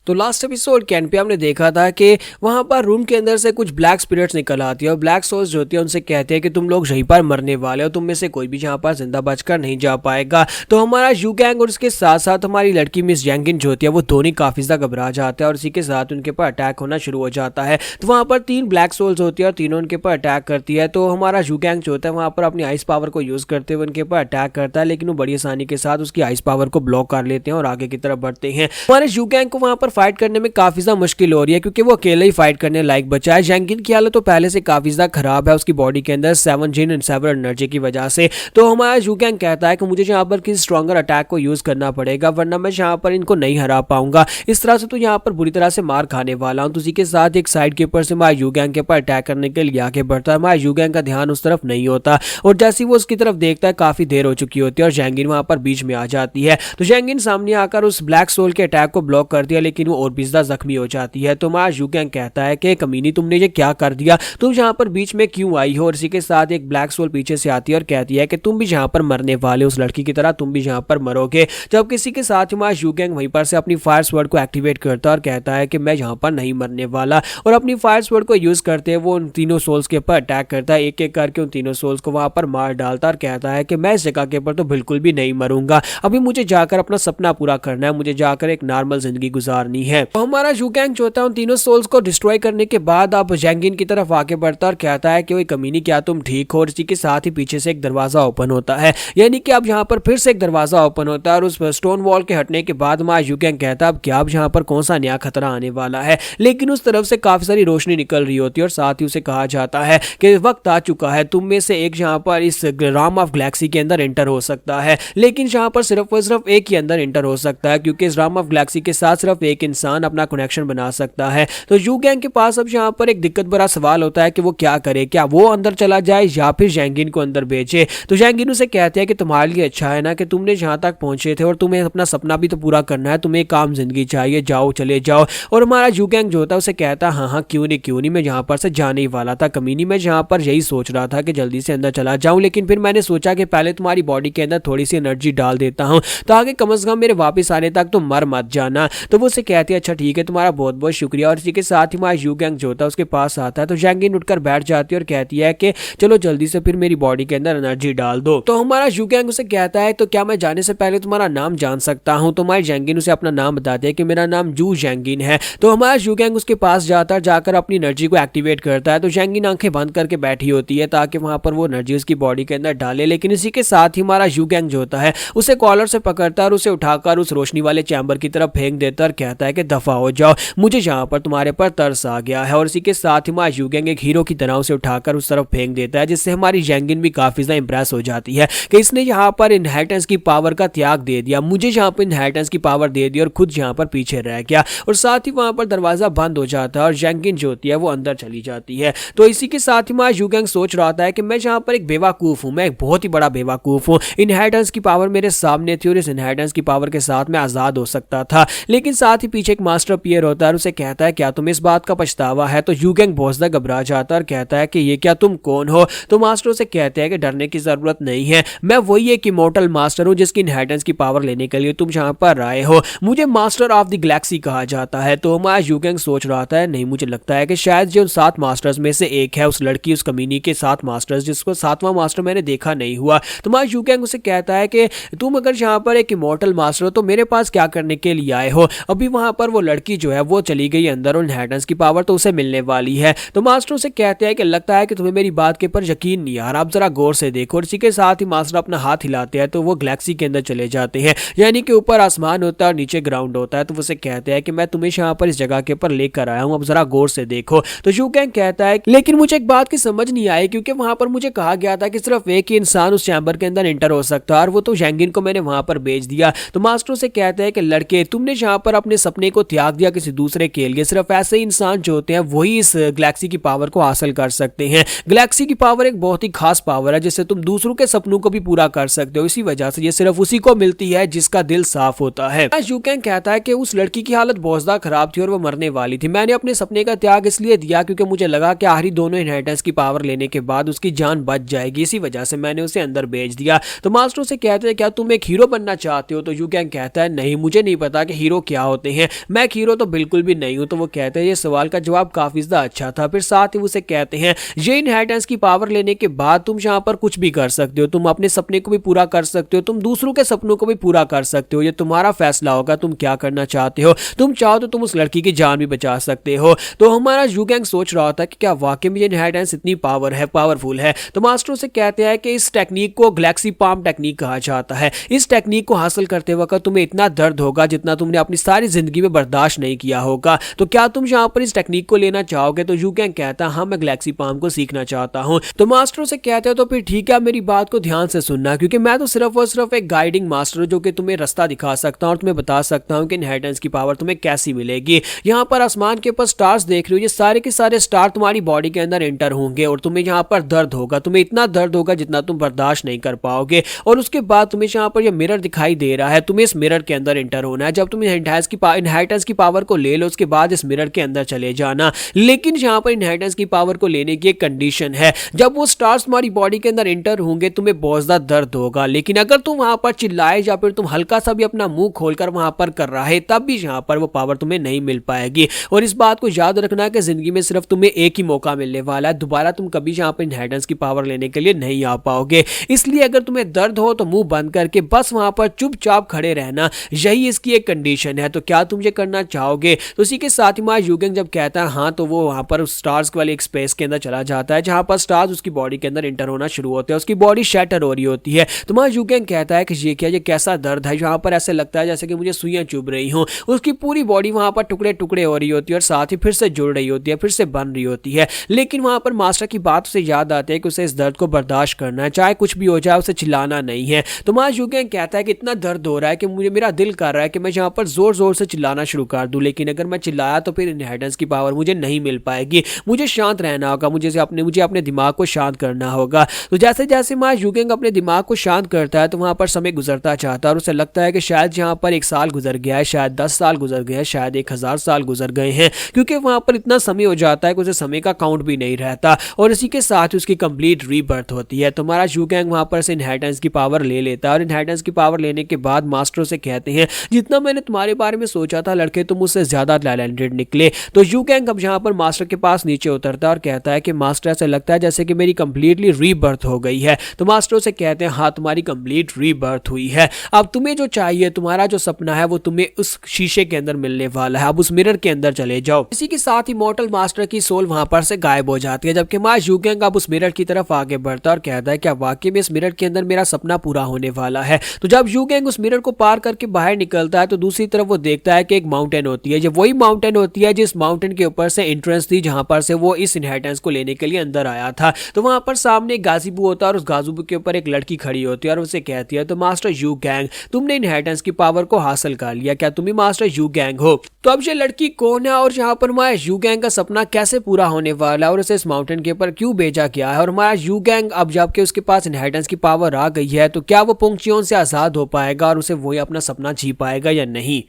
तो last episode can pay हमने देखा था कि वहां पर रूम के अंदर से कुछ ब्लैक स्पिरिट्स निकल आती है और ब्लैक सोल्स जो होती है उनसे कहते हैं कि तुम लोग यहीं पर मरने वाले हो, तुम में से कोई भी यहाँ पर जिंदा बचकर नहीं जा पाएगा। तो हमारा यू गैंग और उसके साथ साथ हमारी लड़की मिस जैंगिन जो होती है वो दोनों काफी ज्यादा घबरा जाते हैं और इसी के साथ उनके ऊपर अटैक होना शुरू हो जाता है। तो वहां पर 3 ब्लैक सोल्स होती है और तीनों उनके ऊपर अटैक करती है। तो हमारा यू गैंग जो होता है वहां पर अपनी आइस पावर को यूज करते हुए उनके ऊपर अटैक करता है, लेकिन वो बड़ी आसानी के साथ उसकी आइस पावर को ब्लॉक कर लेते हैं और आगे की तरफ बढ़ते हैं। हमारे यू गैंग को वहां पर फाइट करने में काफी ज्यादा मुश्किल हो रही है क्योंकि वो अकेले ही फाइट करने लायक बचा है। जैंगिन की हालत तो पहले से काफी ज्यादा खराब है उसकी बॉडी के अंदर 7 जिन एंड 7 एनर्जी की वजह से। तो हमारा यू गैंग कहता है कि मुझे यहाँ पर किसी स्ट्रॉन्गर अटैक को यूज करना पड़ेगा वरना मैं यहाँ पर इनको नहीं हरा पाऊंगा। इस तरह से तो यहाँ पर बुरी तरह से मार खाने वाला हूँ। तो उसी के साथ एक साइड के ऊपर से हमारा यू गैंग के ऊपर अटैक करने के लिए आगे बढ़ता है। हमारा यू गैंग का ध्यान उस तरफ नहीं होता और जैसे वो उसकी तरफ देखता है काफी देर हो चुकी होती है और जैंगिन वहां पर बीच में आ जाती है। तो जैंगिन सामने आकर उस ब्लैक सोल के अटैक को ब्लॉक कर दिया, लेकिन वो और भी ज्यादा जख्मी हो जाती है। तो हमारा यू गैंग कहता है कि कमीनी तुमने ये क्या कर दिया, तुम यहाँ पर बीच में क्यों आई हो। और इसी के साथ एक ब्लैक सोल पीछे से आती है और कहती है कि तुम भी यहाँ पर मरने वाले, उस लड़की की तरह तुम भी यहाँ पर मरोगे। जब किसी के साथ हमारा यू गैंग वहीं पर से अपनी फायर स्वर्ड को एक्टिवेट करता है और कहता है कि मैं यहाँ पर नहीं मरने वाला, और अपनी फायर स्वर्ड को यूज करते हैं वो उन तीनों सोल्स के ऊपर अटैक करता है। एक एक करके उन तीनों सोल्स को वहां पर मार डालता है और कहता है कि मैं इस जगह के ऊपर तो बिल्कुल भी नहीं मरूंगा, अभी मुझे जाकर अपना सपना पूरा करना है, मुझे जाकर एक नॉर्मल जिंदगी गुजारनी है। तो हमारा यू गैंग जो होता है उन तीनों सोल्स को डिस्ट्रॉय करने के बाद अब जैंगिन की तरफ आगे बढ़ता है और कहता है कि ओए कमीनी क्या तुम ठीक हो। और इसी के साथ ही पीछे से एक दरवाजा ओपन होता है, यानी कि अब यहाँ पर फिर से एक दरवाजा ओपन होता है और उस स्टोन वॉल के हटने के बाद हमारा यू गैंग कहता है अब क्या, अब यहाँ पर कौन सा नया खतरा आने वाला है। लेकिन उस तरफ से काफी सारी रोशनी निकल रही होती है और साथ ही उसे कहा जाता है कि वक्त आ चुका है, तुम में से एक यहाँ पर इस राम ऑफ गैलेक्सी के अंदर एंटर हो सकता है। लेकिन यहाँ पर सिर्फ और सिर्फ एक ही अंदर एंटर हो सकता है क्योंकि इस राम ऑफ गैलेक्सी के साथ सिर्फ एक इंसान अपना कनेक्शन बना सकता है। तो यू गैंग के पास अब यहाँ पर एक दिक्कत भरा सवाल होता है कि वो क्या करे, क्या वो अंदर चला जाए या फिर जैंगिन को अंदर भेजे। तो जैंगिन उसे कहते हैं कि तुम्हारे लिए अच्छा है ना कि तुमने जहाँ तक पहुंचे थे और तुम्हें अपना सपना भी तो पूरा करना है, तुम्हें काम जिंदगी चाहिए, जाओ चले जाओ। और हमारा यू गैंग जो होता है उसे कहता है हाँ हाँ क्यों नहीं, मैं यहाँ पर से जाने ही वाला था कमीनी, मैं यहाँ पर यही सोच रहा था कि जल्दी से अंदर चला जाऊं, लेकिन फिर मैंने सोचा कि पहले तुम्हारी बॉडी के अंदर थोड़ी सी एनर्जी डाल देता हूं ताकि कम से कम मेरे वापस आने तक तो मर मत जाना। तो वो उसे कहती है अच्छा ठीक है, तुम्हारा बहुत बहुत शुक्रिया। और इसी के साथ ही हमारा यू गैंग जो होता है उसके पास आता है। तो जैंगिन उठकर बैठ जाती है और कहती है कि चलो जल्दी से फिर मेरी बॉडी के अंदर एनर्जी डाल दो। तो हमारा यू गैंग उसे कहता है तो क्या मैं जाने से पहले तुम्हारा नाम जान सकता हूँ। तो हमारी जैंगिन उसे अपना नाम बताते हैं कि मेरा नाम जू जैंगिन है। तो हमारा यू गैंग उसके पास जाता है, जाकर अपनी एनर्जी को एक्टिवेट करता है। तो जैंगिन आंखें बंद करके बैठी होती है ताकि वहां पर वो एनर्जी उसकी बॉडी के अंदर डाले, लेकिन इसी के साथ ही हमारा यू गैंग जो होता है उसे कॉलर से पकड़ता है और उसे उठाकर उस रोशनी वाले चैम्बर की तरफ फेंक देता है और कहता है कि दफा हो जाओ, मुझे यहाँ पर तुम्हारे पर तरस आ गया है। और इसी के साथ ही हमारा यू गैंग एक हीरो की तरह उसे उठाकर उस तरफ फेंक देता है, जिससे हमारी जैंगिन भी काफी ज्यादा इंप्रेस हो जाती है कि इसने यहाँ पर इनहेरिटेंस की पावर का त्याग दे दिया, मुझे यहाँ पर इनहेरिटेंस की पावर दे दी और खुद यहाँ पर पीछे रह गया। और साथ ही वहां पर दरवाजा बंद हो जाता है और जैंगिन जो होती है वो अंदर चली जाती है। तो इसी के साथ ही हमारा यू गैंग सोच रहा था कि मैं यहाँ पर एक बेवकूफ हूँ, मैं एक बहुत ही बड़ा बेवकूफ हूँ, इनहेरिटेंस की पावर मेरे सामने थी और इस इनहेरिटेंस की पावर के साथ मैं आजाद हो सकता था। लेकिन साथ ही पीछे एक मास्टर अपीयर होता है और उसे कहता है क्या तुम्हें इस बात का पछतावा है। तो यू गैंग बहुत ज्यादा घबरा जाता है और कहता है कि ये क्या, तुम कौन हो। तो मास्टर उसे कहते हैं कि डरने की जरूरत नहीं है, मैं वही एक इमॉर्टल मास्टर हूँ जिसकी इनहेरिटेंस की पावर लेने के लिए तुम यहाँ पर आए हो, मुझे मास्टर ऑफ द गैलेक्सी कहा जाता है। तो हमारा यू गैंग सोच रहा था नहीं, मुझे लगता है कि शायद जो 7 मास्टर्स में से एक है, उस लड़की उस कमीनी के 7 मास्टर्स जिसको 7वां मास्टर मैंने देखा नहीं हुआ। तो हमारा यू गैंग उसे कहता है कि तुम अगर यहाँ पर एक इमॉर्टल मास्टर हो तो मेरे पास क्या करने के लिए आए हो। अभी वहां पर वो लड़की जो है वो चली गई अंदर और इनहेरिटेंस की पावर तो उसे मिलने वाली है। तो मास्टर उसे कहते हैं कि लगता है कि तुम्हें मेरी बात के ऊपर यकीन नहीं आ रहा, आप जरा गौर से देखो। और इसी के साथ ही मास्टर अपना हाथ हिलाते हैं तो वो गैलेक्सी के अंदर चले जाते हैं, यानी कि ऊपर आसमान होता है और नीचे ग्राउंड होता है। तो वो उसे कहते हैं कि मैं तुम्हें यहाँ पर इस जगह के ऊपर लेकर आया हूँ, अब जरा गौर से देखो। तो यू गैंग कहता है लेकिन मुझे एक बात की समझ नहीं आई क्योंकि वहां पर मुझे कहा गया था कि सिर्फ एक ही इंसान उस चैम्बर के अंदर एंटर हो सकता है और वो तो जैंगिन को मैंने वहां पर भेज दिया। तो मास्टर से कहते हैं कि लड़के तुमने यहाँ पर अपने सपने को त्याग दिया किसी दूसरे के लिए, सिर्फ ऐसे ही इंसान जो होते हैं वही इस गैलेक्सी की पावर को हासिल कर सकते हैं। गैलेक्सी की पावर एक बहुत ही खास पावर है जिससे तुम दूसरों के सपनों को भी पूरा कर सकते हो, इसी वजह से ये सिर्फ उसी को मिलती है जिसका दिल साफ होता है। यू गैंग कहता है कि उस लड़की की हालत बहुत ज्यादा खराब थी और वो मरने वाली थी, मैंने अपने सपने का त्याग इसलिए दिया क्योंकि मुझे लगा कि आखिरी दोनों इनहेरिटेंस की पावर लेने के बाद उसकी जान बच जाएगी, इसी वजह से मैंने उसे अंदर भेज दिया। तो मास्टर से कहते हैं क्या तुम एक हीरो बनना चाहते हो। तो यू गैंग कहता है नहीं, मुझे नहीं पता कि हीरो क्या होते हैं, मैं एक हीरो तो बिल्कुल भी नहीं हूँ। तो वो कहते हैं ये सवाल का जवाब काफी ज्यादा अच्छा था। फिर साथ ही उसे कहते हैं ये इनहेरिटेंस की पावर लेने के बाद तुम यहाँ पर कुछ भी कर सकते हो, तुम अपने सपने को भी पूरा कर सकते हो, तुम दूसरों के सपनों को भी पूरा कर सकते हो, ये तुम्हारा फैसला होगा तुम क्या करना चाहते हो। तुम चाहो तो तुम उस लड़की की जान भी बचा सकते हो। तो हमारा यू गैंग सोच रहा था कि क्या वाकई में ये इनहेरिटेंस इतनी पावरफुल है। तो मास्टर से कहते हैं कि इस टेक्निक को गैलेक्सी पाम टेक्निक कहा जाता है। इस टेक्निक को हासिल करते वक्त तुम्हें इतना दर्द होगा जितना तुमने अपनी सारी जिंदगी में बर्दाश्त नहीं किया होगा। तो क्या तुम यहाँ पर इस टेक्निक को लेना चाहोगे। तो यू गैंग कहता है हाँ मैं गैलेक्सी पाम को सीखना चाहता हूँ। तो मास्टर से कहते हैं तो फिर ठीक है, मेरी बात को ध्यान से सुनना, क्योंकि मैं तो सिर्फ और सिर्फ एक गाइडिंग मास्टर हूं जो कि तुम्हें रास्ता दिखा सकता हूं और तुम्हें बता सकता हूं कि इनहेरिटेंस की पावर तुम्हें कैसी मिलेगी। यहाँ पर आसमान के ऊपर स्टार्स देख रहे हो, ये सारे के सारे स्टार तुम्हारी बॉडी के अंदर एंटर होंगे और तुम्हें यहाँ पर दर्द होगा, तुम्हें इतना दर्द होगा जितना तुम बर्दाश्त नहीं कर पाओगे। और उसके बाद तुम्हें यहाँ पर यह मिरर दिखाई दे रहा है, तुम्हें इस मिरर के अंदर एंटर होना है। जब तुम इनहेरिटेंस की पावर को ले लो उसके बाद इस मिरर के अंदर चले जाना। लेकिन यहाँ पर इनहेरिटेंस की पावर को लेने की एक कंडीशन है, जब वो स्टार्स तुम्हारी बॉडी के अंदर एंटर होंगे तुम्हें बहुत ज्यादा दर्द होगा, लेकिन अगर तुम वहां पर चिल्लाए या फिर तुम हल्का सा भी अपना मुंह खोलकर वहां पर कर रहा है तब भी यहाँ पर वो पावर तुम्हें नहीं मिल पाएगी। और इस बात को याद रखना कि जिंदगी में सिर्फ तुम्हें एक ही मौका मिलने वाला है, दोबारा तुम कभी यहाँ पर इनहेरिटेंस की पावर लेने के लिए नहीं आ पाओगे। इसलिए अगर तुम्हें दर्द हो तो मुंह बंद करके बस वहां पर चुपचाप खड़े रहना, यही इसकी एक कंडीशन है। तो क्या तुम ये करना चाहोगे। तो इसी के साथ ही मां यूगेंग जब कहता है हाँ, तो वो वहां पर स्टार्स वाले एक स्पेस के अंदर चला जाता है जहां पर स्टार्स उसकी बॉडी के अंदर एंटर होना शुरू होते हैं, उसकी बॉडी शैटर हो रही होती है। तो मां यूगेंग कहता है कि ये कैसा दर्द है, यहाँ पर ऐसे लगता है जैसे कि मुझे सुइयां चुभ रही हूँ। उसकी पूरी बॉडी वहां पर टुकड़े टुकड़े हो रही होती है और साथ ही फिर से जुड़ रही होती है, फिर से बन रही होती है। लेकिन वहां पर मास्टर की बात उसे याद आती है कि उसे इस दर्द को बर्दाश्त करना है, चाहे कुछ भी हो जाए उसे चिल्लाना नहीं है। तो मां यूगेंग कहता है कि इतना दर्द हो रहा है कि मेरा दिल कर रहा है कि मैं यहाँ पर जोर जोर से चिल्लाना शुरू कर दूं, लेकिन अगर मैं चिल्लाया तो फिर इनहेरिटेंस की पावर मुझे नहीं मिल पाएगी, मुझे शांत रहना होगा, मुझे अपने दिमाग को शांत करना होगा। तो जैसे जैसे मां यूगेंग अपने दिमाग को शांत करता है तो वहां पर समय गुजरता चाहता है और उसे लगता है कि शायद यहाँ पर 1 साल गुजर गया है, शायद 10 साल गुजर गए हैं, शायद 1000 साल गुजर गए हैं, क्योंकि वहां पर इतना समय हो जाता है कि उसे समय का काउंट भी नहीं रहता। और इसी के साथ उसकी कंप्लीट रीबर्थ होती है। तो हमारा यूगेंग वहां पर से इनहेरिटेंस की पावर ले लेता है और इनहेरिटेंस की पावर लेने के बाद मास्टर से कहते हैं जितना मैंने तुम्हारे बारे में सोचा था लड़के तुम मुझसे ज्यादा टैलेंटेड निकले। तो यूगेंग अब यहाँ पर मास्टर के पास नीचे उतरता है और कहता है कि मास्टर ऐसा लगता है जैसे कि मेरी कंप्लीटली रीबर्थ हो गई है। तो मास्टर से कहते हैं हाँ, तुम्हारी कंप्लीट रीबर्थ हुई है, अब तुम्हें जो चाहिए, तुम्हारा जो सपना है वो तुम्हें उस शीशे के अंदर मिलने वाला है, अब उस मिरर के अंदर चले जाओ। इसी के साथ ही मॉर्टल मास्टर की सोल वहां पर से गायब हो जाती है, जबकि मां यूगेंग अब उस मिरर की तरफ आगे बढ़ता है और कहता है क्या वाकई में इस मिरर के अंदर मेरा सपना पूरा होने वाला है। तो जब यूगेंग उस मिरर को पार करके बाहर निकलता है तो दूसरी तरफ वो देखता है कि एक माउंटेन होती है, ये वही माउंटेन होती है जिस माउंटेन के ऊपर से एंट्रेंस थी जहां पर से वो इस इनहेरिटेंस को लेने के लिए अंदर आया था। तो वहां पर सामने एक गाजीबू होता है और उस गाजीबू के ऊपर एक लड़की खड़ी होती है और उसे कहती है तो मास्टर यूगेंग तुमने इनहेरिटेंस की पावर को हासिल कर लिया, क्या तुम ही मास्टर यूगेंग हो। तो अब ये लड़की कौन है और यहाँ पर हमारा यूगेंग का सपना कैसे पूरा होने वाला है और उसे इस माउंटेन के ऊपर क्यों भेजा गया है, और हमारा यूगेंग अब जबकि उसके पास इनहेरिटेंस की पावर आ गई है तो क्या वो पुंगचियों से आजाद हो पाएगा और उसे वही अपना सपना जी पाएगा या नहीं।